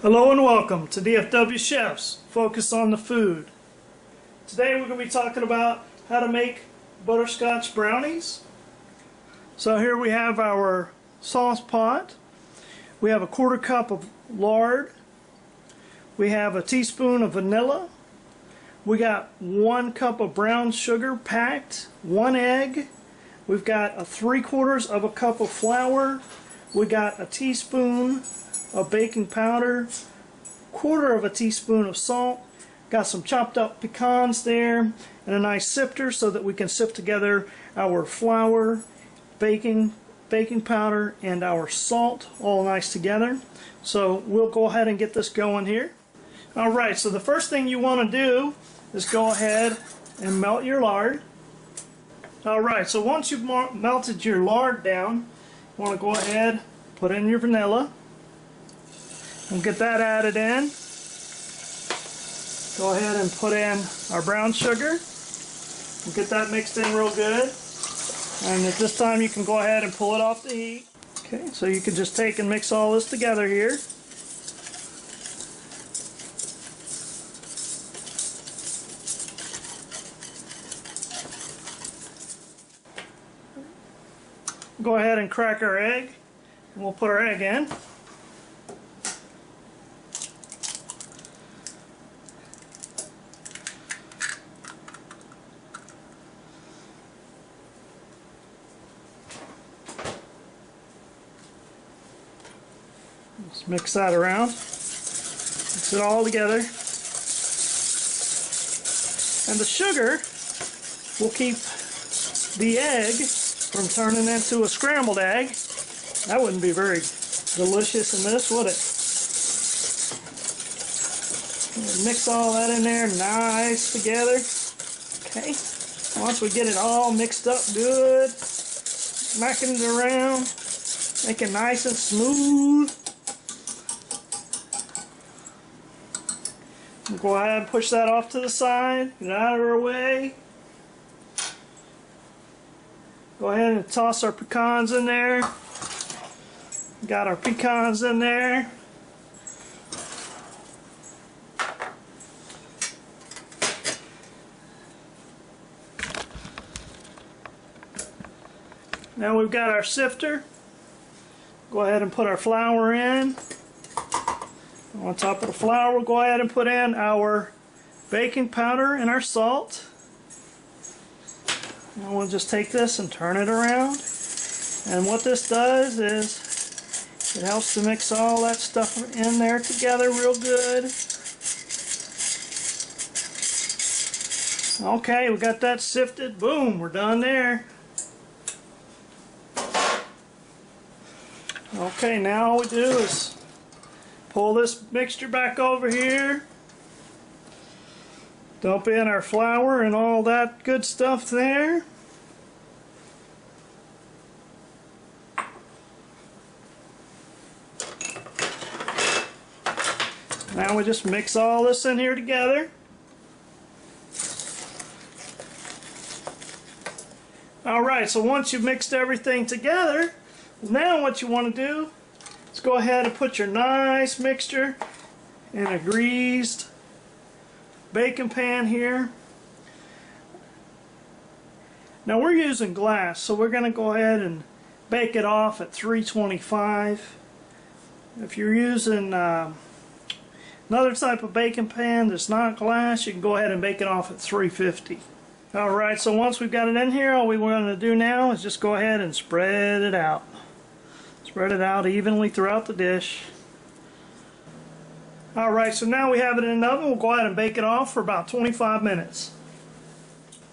Hello and welcome to DFW Chefs, Focus on the Food. Today we're going to be talking about how to make butterscotch brownies. So here we have our sauce pot. We have a 1/4 cup of lard. We have a teaspoon of vanilla. We got 1 cup of brown sugar packed, 1 egg. We've got 3/4 of a cup of flour. We got a teaspoon of baking powder, 1/4 of a teaspoon of salt, got some chopped up pecans there, and a nice sifter so that we can sift together our flour, baking powder, and our salt all nice together. So we'll go ahead and get this going here. Alright, so the first thing you want to do is go ahead and melt your lard. Alright, so once you've melted your lard down, you want to go ahead, put in your vanilla. We'll get that added in. Go ahead and put in our brown sugar. We'll get that mixed in real good. And at this time you can go ahead and pull it off the heat. Okay, so you can just take and mix all this together here. Go ahead and crack our egg. And we'll put our egg in. Just mix that around, mix it all together, and the sugar will keep the egg from turning into a scrambled egg. That wouldn't be very delicious in this, would it? Mix all that in there nice together. Okay, once we get it all mixed up good, smacking it around, make it nice and smooth. Go ahead and push that off to the side, get it out of our way. Go ahead and toss our pecans in there. Got our pecans in there. Now we've got our sifter. Go ahead and put our flour in. On top of the flour, we'll go ahead and put in our baking powder and our salt. And we'll just take this and turn it around. And what this does is it helps to mix all that stuff in there together real good. Okay, we got that sifted. Boom, we're done there. Okay, now all we do is pull this mixture back over here, dump in our flour and all that good stuff there. Now we just mix all this in here together. Alright, so once you've mixed everything together, now what you want to do, let's go ahead and put your nice mixture in a greased baking pan here. Now we're using glass, so we're going to go ahead and bake it off at 325. If you're using another type of baking pan that's not glass, you can go ahead and bake it off at 350. Alright, so once we've got it in here, all we want to do now is just go ahead and spread it out. Spread it out evenly throughout the dish. Alright, so now we have it in the oven. We'll go ahead and bake it off for about 25 minutes.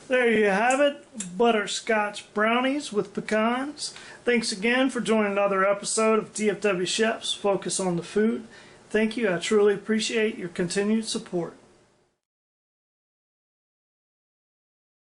There you have it, butterscotch brownies with pecans. Thanks again for joining another episode of DFW Chefs, Focus on the Food. Thank you, I truly appreciate your continued support.